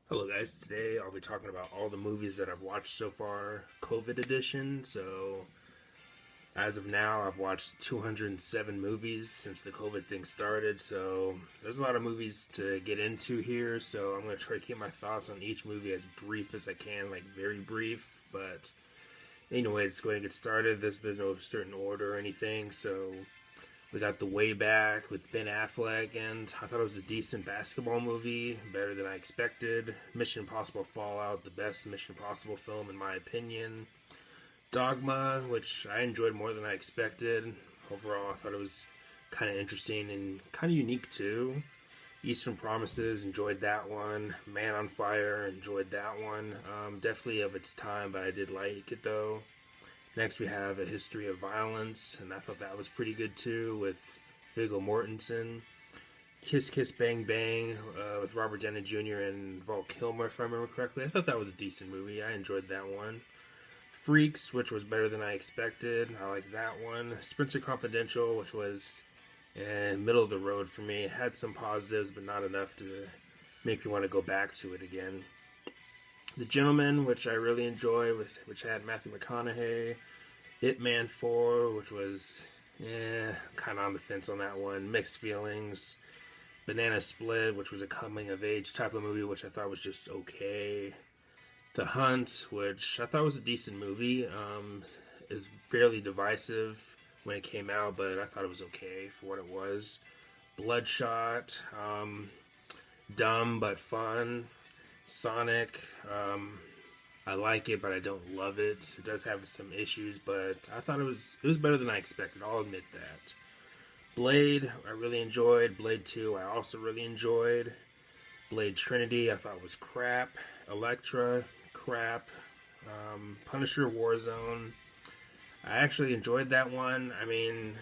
Hello guys, today I'll be talking about all the movies that I've watched so far, COVID edition. So, as of now, I've watched 207 movies since the COVID thing started. So, there's a lot of movies to get into here. So, I'm going to try to keep my thoughts on each movie as brief as I can, like very brief. But, anyways, going to get started. There's no certain order or anything. So, we got The Way Back with Ben Affleck, and I thought it was a decent basketball movie, better than I expected. Mission Impossible Fallout, the best Mission Impossible film in my opinion. Dogma, which I enjoyed more than I expected. Overall, I thought it was kind of interesting and kind of unique too. Eastern Promises, enjoyed that one. Man on Fire, enjoyed that one. Definitely of its time, but I did like it though. Next, we have A History of Violence, and I thought that was pretty good too, with Viggo Mortensen. Kiss Kiss Bang Bang with Robert Downey Jr. and Val Kilmer, if I remember correctly. I thought that was a decent movie. I enjoyed that one. Freaks, which was better than I expected. I like that one. Spencer Confidential, which was middle of the road for me. It had some positives, but not enough to make me want to go back to it again. The Gentleman, which I really enjoyed, which had Matthew McConaughey. Ip Man 4, which was, kind of on the fence on that one. Mixed feelings. Banana Split, which was a coming of age type of movie, which I thought was just okay. The Hunt, which I thought was a decent movie, is fairly divisive when it came out, but I thought it was okay for what it was. Bloodshot, dumb but fun. Sonic, I like it, but I don't love it. It does have some issues, but I thought it was better than I expected. I'll admit that. Blade, I really enjoyed. Blade 2, I also really enjoyed. Blade Trinity, I thought was crap. Elektra, crap. Punisher Warzone, I actually enjoyed that one. I mean,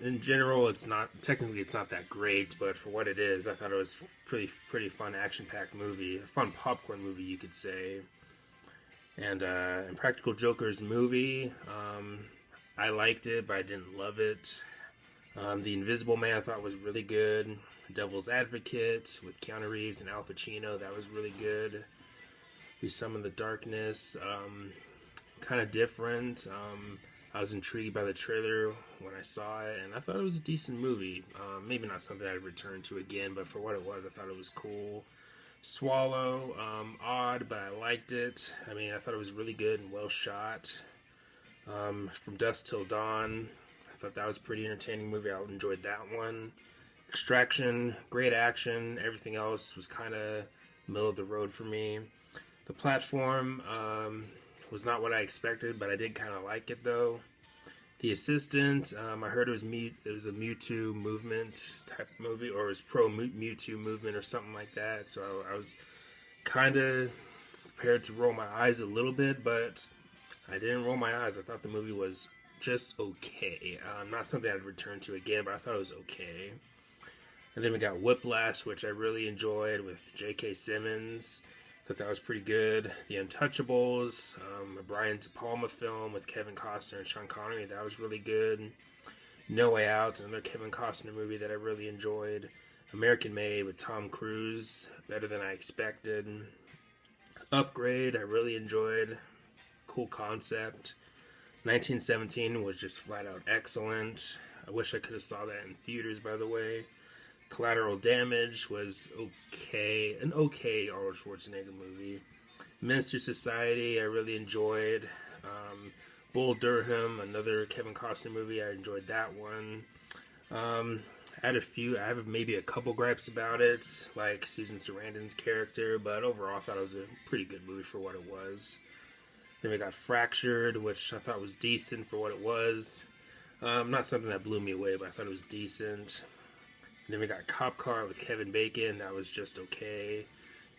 in general, it's not that great, but for what it is, I thought it was pretty fun, action-packed movie, a fun popcorn movie, you could say. And Impractical Joker's movie, I liked it, but I didn't love it. The Invisible Man I thought was really good. Devil's Advocate with Keanu Reeves and Al Pacino, that was really good. We Summon the Darkness, kind of different. I was intrigued by the trailer when I saw it, and I thought it was a decent movie. Maybe not something I'd return to again, but for what it was, I thought it was cool. Swallow, odd, but I liked it. I mean, I thought it was really good and well shot. From Dusk Till Dawn, I thought that was a pretty entertaining movie. I enjoyed that one. Extraction, great action. Everything else was kind of middle of the road for me. The Platform, was not what I expected, but I did kind of like it though. The Assistant, I heard it was a Mewtwo movement type movie, or it was pro Mewtwo movement or something like that. So I was kind of prepared to roll my eyes a little bit, but I didn't roll my eyes. I thought the movie was just okay. Not something I'd return to again, but I thought it was okay. And then we got Whiplash, which I really enjoyed with J.K. Simmons. Thought that was pretty good. The Untouchables, a Brian De Palma film with Kevin Costner and Sean Connery. That was really good. No Way Out, another Kevin Costner movie that I really enjoyed. American Made with Tom Cruise, better than I expected. Upgrade, I really enjoyed. Cool concept. 1917 was just flat out excellent. I wish I could have saw that in theaters, by the way. Collateral Damage was okay, an okay Arnold Schwarzenegger movie. Menace to Society, I really enjoyed. Bull Durham, another Kevin Costner movie, I enjoyed that one. I have maybe a couple gripes about it, like Susan Sarandon's character, but overall I thought it was a pretty good movie for what it was. Then we got Fractured, which I thought was decent for what it was. Not something that blew me away, but I thought it was decent. And then we got Cop Car with Kevin Bacon. That was just okay.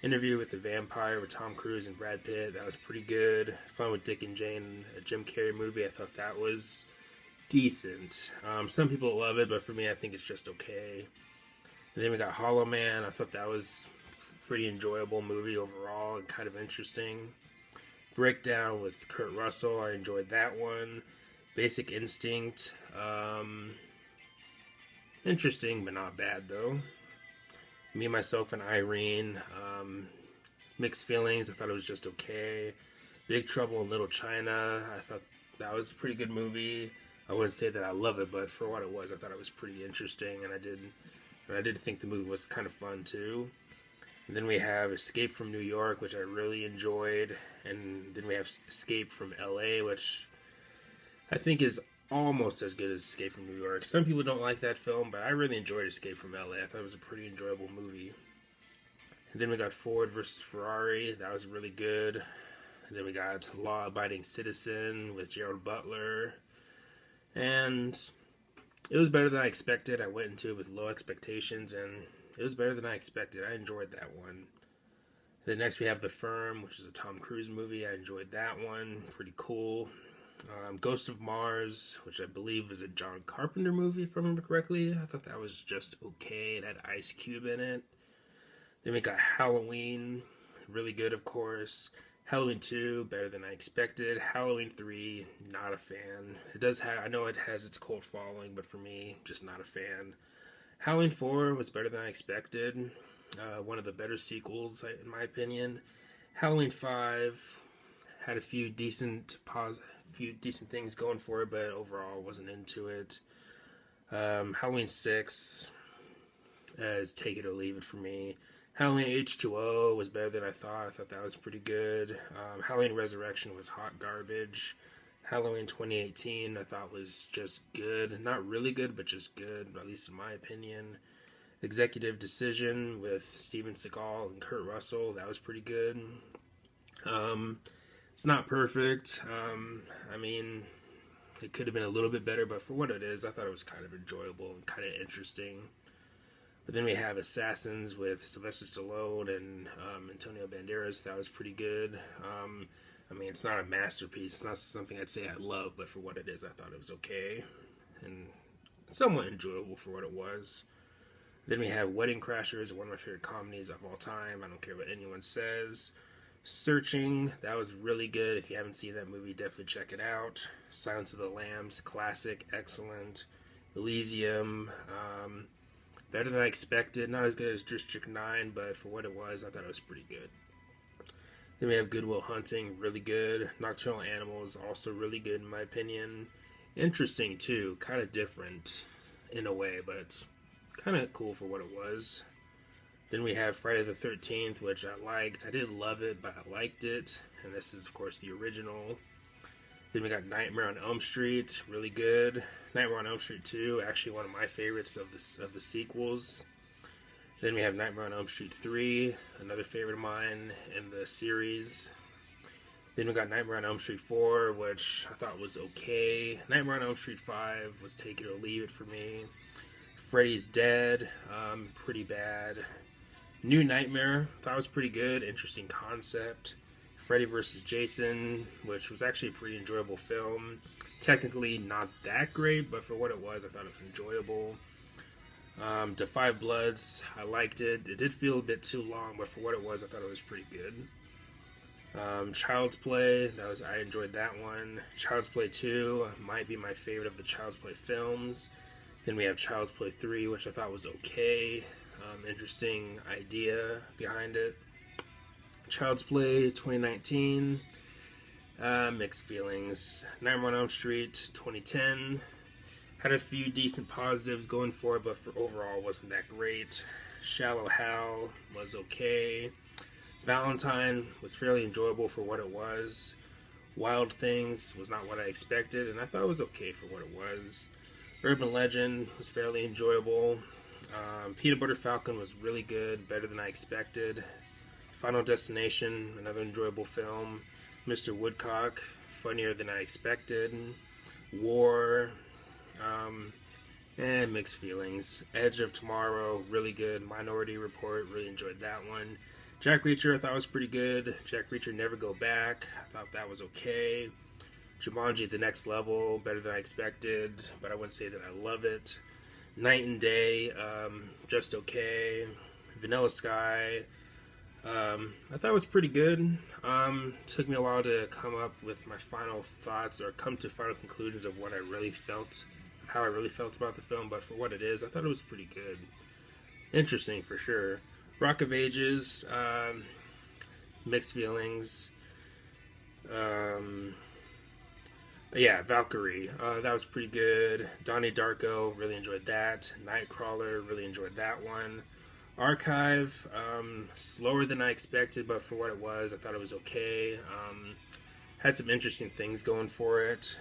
Interview with the Vampire with Tom Cruise and Brad Pitt. That was pretty good. Fun with Dick and Jane, a Jim Carrey movie. I thought that was decent. Some people love it, but for me, I think it's just okay. And then we got Hollow Man. I thought that was a pretty enjoyable movie overall and kind of interesting. Breakdown with Kurt Russell. I enjoyed that one. Basic Instinct. Interesting, but not bad, though. Me, Myself, and Irene. Mixed feelings, I thought it was just okay. Big Trouble in Little China, I thought that was a pretty good movie. I wouldn't say that I love it, but for what it was, I thought it was pretty interesting, and I did think the movie was kind of fun too. And then we have Escape from New York, which I really enjoyed, and then we have Escape from LA, which I think is almost as good as Escape from New York. Some people don't like that film, but I really enjoyed Escape from LA. I thought it was a pretty enjoyable movie. And then we got Ford versus Ferrari. That was really good. And then we got Law Abiding Citizen with Gerald Butler. And it was better than I expected. I went into it with low expectations, and it was better than I expected. I enjoyed that one. Then next we have The Firm, which is a Tom Cruise movie. I enjoyed that one. Pretty cool. Ghost of Mars, which I believe is a John Carpenter movie, if I remember correctly. I thought that was just okay. It had Ice Cube in it. Then we got Halloween, really good, of course. Halloween 2, better than I expected. Halloween 3, not a fan. It does have, I know it has its cult following, but for me, just not a fan. Halloween 4 was better than I expected. One of the better sequels, in my opinion. Halloween 5 had a few decent things going for it, but overall wasn't into it. Halloween 6 is take it or leave it for me. Halloween H2O was better than I thought. I thought that was pretty good. Halloween Resurrection was hot garbage. Halloween 2018 I thought was just good. Not really good, but just good, at least in my opinion. Executive Decision with Steven Seagal and Kurt Russell. That was pretty good. It's not perfect. I mean, it could have been a little bit better, but for what it is, I thought it was kind of enjoyable and kind of interesting. But then we have Assassins with Sylvester Stallone and Antonio Banderas. That was pretty good. I mean, it's not a masterpiece. It's not something I'd say I love, but for what it is, I thought it was okay. And somewhat enjoyable for what it was. Then we have Wedding Crashers, one of my favorite comedies of all time. I don't care what anyone says. Searching, that was really good. If you haven't seen that movie, definitely check it out. Silence of the Lambs, classic, excellent. Elysium, better than I expected. Not as good as District 9, but for what it was, I thought it was pretty good. Then we have Good Will Hunting, really good. Nocturnal Animals, also really good in my opinion. Interesting too, kind of different in a way, but kind of cool for what it was. Then we have Friday the 13th, which I liked. I didn't love it, but I liked it. And this is, of course, the original. Then we got Nightmare on Elm Street, really good. Nightmare on Elm Street 2, actually one of my favorites of the sequels. Then we have Nightmare on Elm Street 3, another favorite of mine in the series. Then we got Nightmare on Elm Street 4, which I thought was okay. Nightmare on Elm Street 5 was take it or leave it for me. Freddy's Dead, pretty bad. New Nightmare, thought was pretty good, interesting concept. Freddy vs. Jason, which was actually a pretty enjoyable film. Technically not that great, but for what it was, I thought it was enjoyable. Da 5 Bloods, I liked it. It did feel a bit too long, but for what it was, I thought it was pretty good. Child's Play, I enjoyed that one. Child's Play 2 might be my favorite of the Child's Play films. Then we have Child's Play 3, which I thought was okay. Interesting idea behind it. Child's Play 2019, mixed feelings. Nightmare on Elm Street 2010 had a few decent positives going for it, but for overall wasn't that great. Shallow Hal was okay. Valentine was fairly enjoyable for what it was. Wild Things was not what I expected, and I thought it was okay for what it was. Urban Legend was fairly enjoyable. Peanut Butter Falcon was really good, better than I expected. Final Destination, another enjoyable film. Mr. Woodcock, funnier than I expected. War, and mixed feelings. Edge of Tomorrow, really good. Minority Report, really enjoyed that one. Jack Reacher, I thought was pretty good. Jack Reacher Never Go Back, I thought that was okay. Jumanji The Next Level, better than I expected, but I wouldn't say that I love it. Night and Day, just okay. Vanilla Sky, I thought it was pretty good. Took me a while to come up with my final thoughts or come to final conclusions of what I really felt, how I really felt about the film, but for what it is, I thought it was pretty good. Interesting for sure. Rock of Ages, mixed feelings. Yeah, Valkyrie, that was pretty good. Donnie Darko, really enjoyed that. Nightcrawler, really enjoyed that one. Archive, slower than I expected, but for what it was, I thought it was okay. Had some interesting things going for it.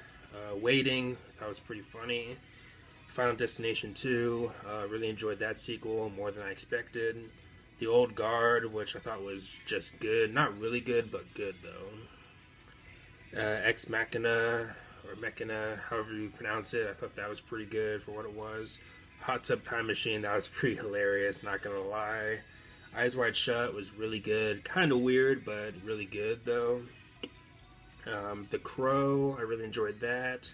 Waiting, I thought was pretty funny. Final Destination 2, really enjoyed that sequel more than I expected. The Old Guard, which I thought was just good. Not really good, but good, though. Ex Machina, or Mechana, however you pronounce it, I thought that was pretty good for what it was. Hot Tub Time Machine, that was pretty hilarious, not gonna lie. Eyes Wide Shut was really good. Kind of weird, but really good, though. The Crow, I really enjoyed that.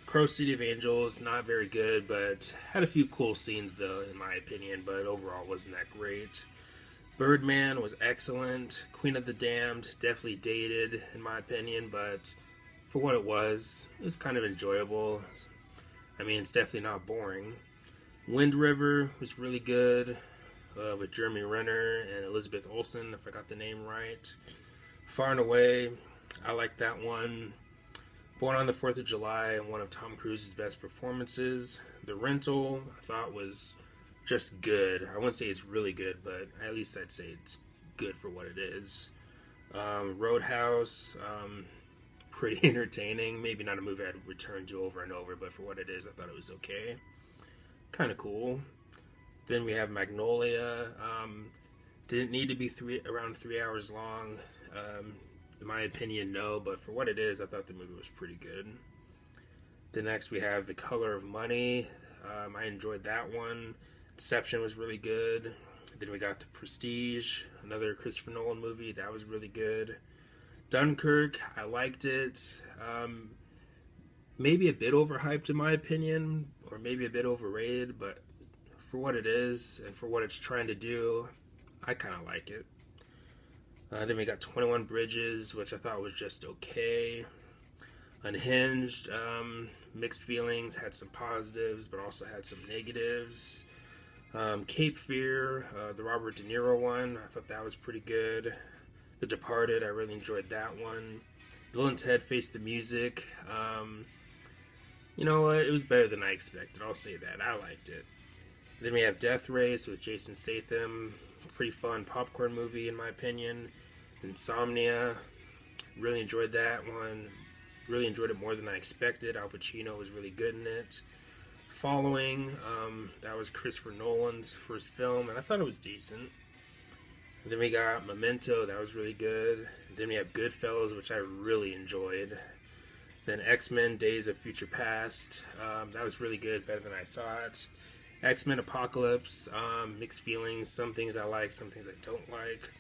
Crow City of Angels, not very good, but had a few cool scenes, though, in my opinion, but overall wasn't that great. Birdman was excellent. Queen of the Damned, definitely dated, in my opinion, but for what it was kind of enjoyable. I mean, it's definitely not boring. Wind River was really good, with Jeremy Renner and Elizabeth Olsen, if I got the name right. Far and Away, I like that one. Born on the 4th of July, one of Tom Cruise's best performances. The Rental, I thought was just good. I wouldn't say it's really good, but at least I'd say it's good for what it is. Roadhouse, pretty entertaining. Maybe not a movie I'd return to over and over, but for what it is, I thought it was okay. Kind of cool. Then we have Magnolia. Didn't need to be around 3 hours long. In my opinion, no, but for what it is, I thought the movie was pretty good. Then next we have The Color of Money. I enjoyed that one. Inception was really good. Then we got The Prestige, another Christopher Nolan movie. That was really good. Dunkirk, I liked it. Maybe a bit overhyped in my opinion, or maybe a bit overrated, but for what it is and for what it's trying to do, I kind of like it. Then we got 21 Bridges, which I thought was just okay. Unhinged, mixed feelings, had some positives, but also had some negatives. Cape Fear, the Robert De Niro one, I thought that was pretty good. The Departed, I really enjoyed that one. Bill and Ted Face the Music, you know what, it was better than I expected, I'll say that, I liked it. Then we have Death Race with Jason Statham, pretty fun popcorn movie in my opinion. Insomnia, really enjoyed that one. Really enjoyed it more than I expected. Al Pacino was really good in it. Following, that was Christopher Nolan's first film, and I thought it was decent. And then we got Memento, that was really good. And then we have Goodfellas, which I really enjoyed. Then X-Men Days of Future Past, that was really good, better than I thought. X-Men Apocalypse, mixed feelings, some things I like, some things I don't like.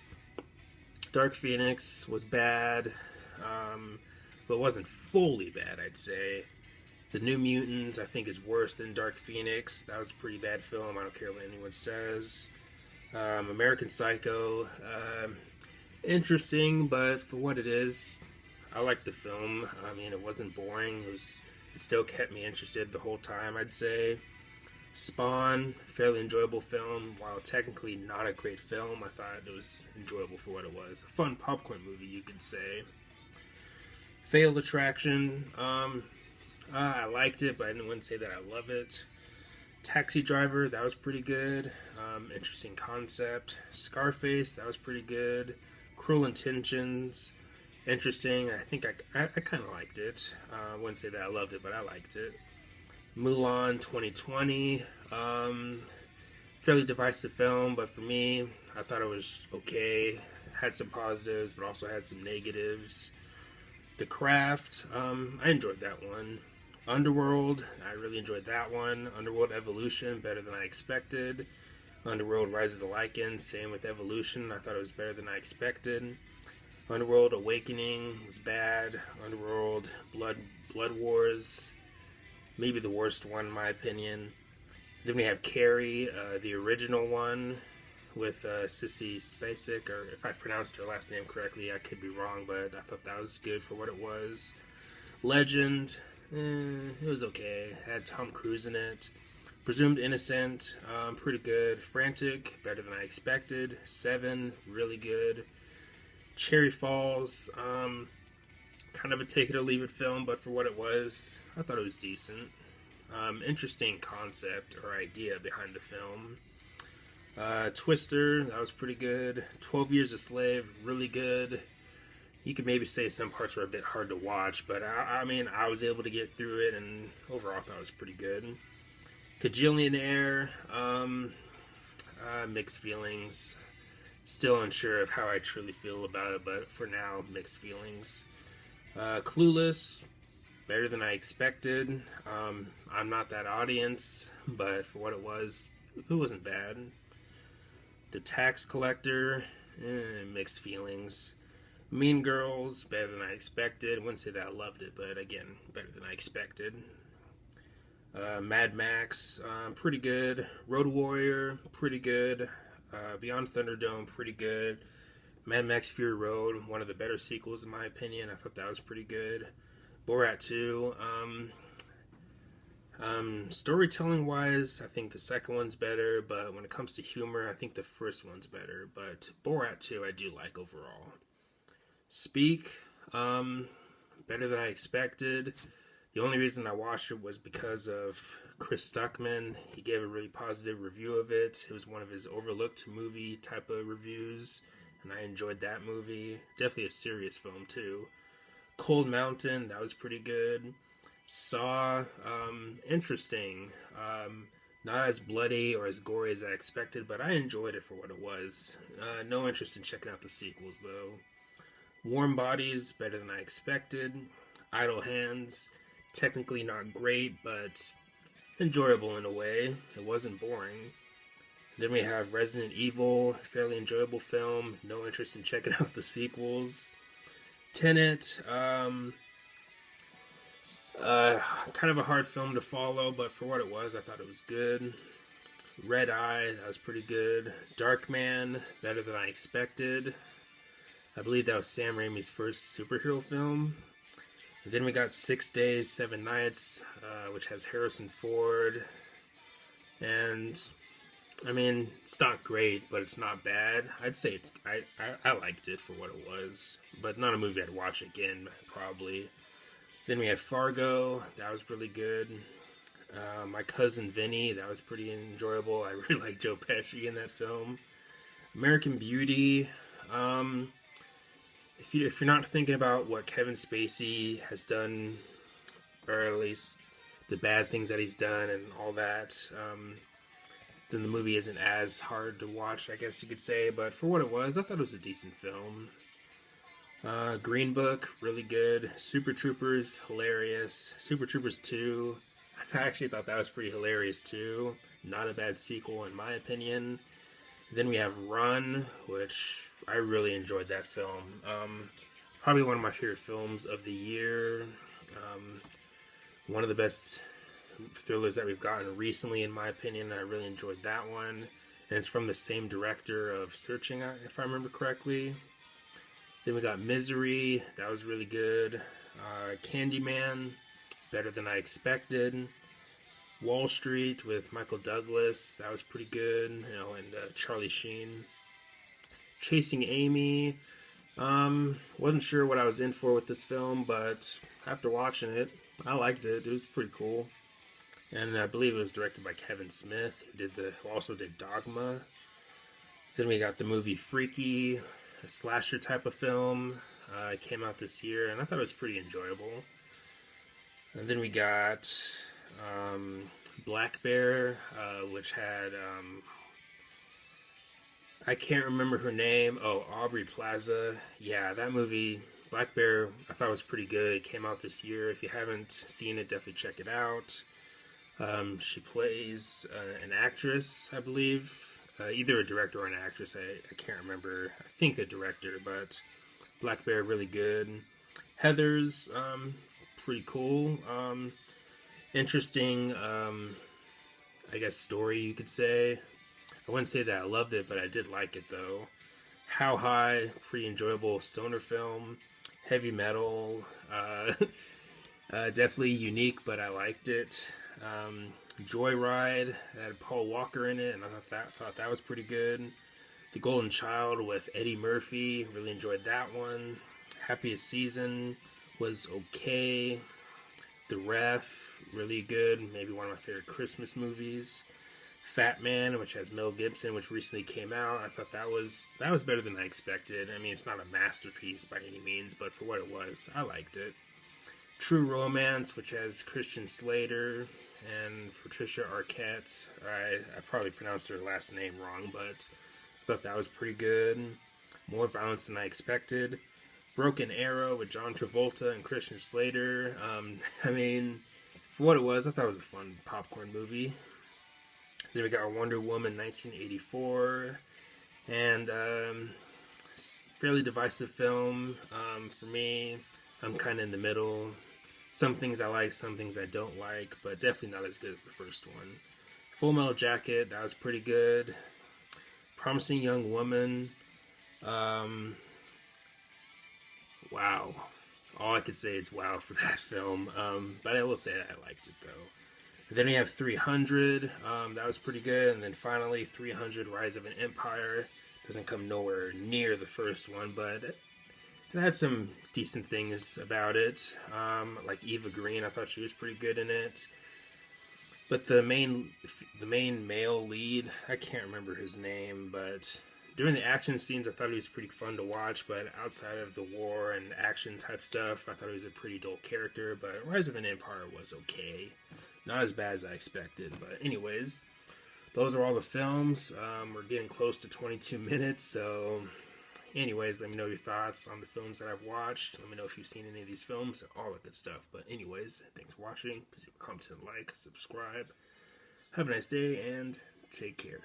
Dark Phoenix was bad, but wasn't fully bad, I'd say. The New Mutants, I think, is worse than Dark Phoenix. That was a pretty bad film, I don't care what anyone says. American Psycho, interesting, but for what it is, I liked the film. I mean, it wasn't boring. It still kept me interested the whole time, I'd say. Spawn, fairly enjoyable film. While technically not a great film, I thought it was enjoyable for what it was. A fun popcorn movie, you could say. Failed Attraction, I liked it, but I wouldn't say that I love it. Taxi Driver, that was pretty good. Interesting concept. Scarface, that was pretty good. Cruel Intentions, interesting. I think I kind of liked it. I wouldn't say that I loved it, but I liked it. Mulan 2020, fairly divisive film, but for me, I thought it was okay. Had some positives, but also had some negatives. The Craft, I enjoyed that one. Underworld, I really enjoyed that one. Underworld Evolution, better than I expected. Underworld Rise of the Lycans, same with Evolution, I thought it was better than I expected. Underworld Awakening was bad. Underworld Blood Wars, maybe the worst one in my opinion. Then we have Carrie, the original one with Sissy Spacek, or if I pronounced her last name correctly, I could be wrong, but I thought that was good for what it was. Legend, it was okay. It had Tom Cruise in it. Presumed Innocent, pretty good. Frantic, better than I expected. Seven, really good. Cherry Falls, kind of a take it or leave it film, but for what it was, I thought it was decent. Interesting concept or idea behind the film. Twister, that was pretty good. 12 Years a Slave, really good. You could maybe say some parts were a bit hard to watch, but I mean, I was able to get through it, and overall I thought it was pretty good. Kajillionaire, mixed feelings. Still unsure of how I truly feel about it, but for now, mixed feelings. Clueless, better than I expected. I'm not that audience, but for what it wasn't bad. The Tax Collector, mixed feelings. Mean Girls, better than I expected. I wouldn't say that I loved it, but again, better than I expected. Mad Max, pretty good. Road Warrior, pretty good. Beyond Thunderdome, pretty good. Mad Max Fury Road, one of the better sequels in my opinion. I thought that was pretty good. Borat 2, storytelling wise, I think the second one's better, but when it comes to humor, I think the first one's better. But Borat 2, I do like overall. Speak, better than I expected. The only reason I watched it was because of Chris Stuckman. He gave a really positive review of it. It was one of his overlooked movie type of reviews, and I enjoyed that movie. Definitely a serious film, too. Cold Mountain, that was pretty good. Saw, interesting. Not as bloody or as gory as I expected, but I enjoyed it for what it was. No interest in checking out the sequels, though. Warm Bodies, better than I expected. Idle Hands, technically not great, but enjoyable in a way. It wasn't boring. Then we have Resident Evil, fairly enjoyable film. No interest in checking out the sequels. Tenet, kind of a hard film to follow, but for what it was, I thought it was good. Red Eye, that was pretty good. Darkman, better than I expected. I believe that was Sam Raimi's first superhero film. And then we got 6 Days, 7 Nights, which has Harrison Ford. And, I mean, it's not great, but it's not bad. I'd say I liked it for what it was. But not a movie I'd watch again, probably. Then we had Fargo. That was really good. My Cousin Vinny. That was pretty enjoyable. I really like Joe Pesci in that film. American Beauty. If you're not thinking about what Kevin Spacey has done, or at least the bad things that he's done and all that, then the movie isn't as hard to watch, I guess you could say. But for what it was, I thought it was a decent film. Green Book, really good. Super Troopers, hilarious. Super Troopers 2, I actually thought that was pretty hilarious too. Not a bad sequel in my opinion. Then we have Run, which I really enjoyed that film. Probably one of my favorite films of the year. One of the best thrillers that we've gotten recently, in my opinion. I really enjoyed that one. And it's from the same director of Searching, if I remember correctly. Then we got Misery. That was really good. Candyman, better than I expected. Wall Street with Michael Douglas, that was pretty good, and Charlie Sheen. Chasing Amy, wasn't sure what I was in for with this film, but after watching it, I liked it. It was pretty cool. And I believe it was directed by Kevin Smith, who also did Dogma. Then we got the movie Freaky, a slasher type of film. It came out this year, and I thought it was pretty enjoyable. And then we got Black Bear, which had, I can't remember her name. Oh, Aubrey Plaza. Yeah, that movie, Black Bear, I thought was pretty good. It came out this year. If you haven't seen it, definitely check it out. She plays an actress, I believe. Either a director or an actress. I can't remember. I think a director, but Black Bear, really good. Heathers, pretty cool. Interesting, I guess, story, you could say. I wouldn't say that I loved it, but I did like it, though. How High, pretty enjoyable stoner film. Heavy Metal, definitely unique, but I liked it. Joyride, it had Paul Walker in it, and I thought that was pretty good. The Golden Child with Eddie Murphy, really enjoyed that one. Happiest Season was okay. The Ref, really good, maybe one of my favorite Christmas movies. Fat Man, which has Mel Gibson, which recently came out. I thought that was better than I expected. I mean, it's not a masterpiece by any means, but for what it was, I liked it. True Romance, which has Christian Slater and Patricia Arquette. I probably pronounced her last name wrong, but I thought that was pretty good. More violence than I expected. Broken Arrow with John Travolta and Christian Slater. I mean, for what it was, I thought it was a fun popcorn movie. Then we got Wonder Woman 1984, and fairly divisive film for me. I'm kind of in the middle. Some things I like, some things I don't like, but definitely not as good as the first one. Full Metal Jacket, that was pretty good. Promising Young Woman, wow. All I could say is wow for that film, but I will say that I liked it though. Then we have 300, that was pretty good, and then finally 300 Rise of an Empire. Doesn't come nowhere near the first one, but it had some decent things about it, like Eva Green. I thought she was pretty good in it. But the main male lead, I can't remember his name, but during the action scenes, I thought he was pretty fun to watch, but outside of the war and action type stuff, I thought he was a pretty dull character, but Rise of an Empire was okay. Not as bad as I expected, but anyways, those are all the films. We're getting close to 22 minutes, so anyways, let me know your thoughts on the films that I've watched. Let me know if you've seen any of these films, all that good stuff. But anyways, thanks for watching. Please leave a comment, like, subscribe. Have a nice day, and take care.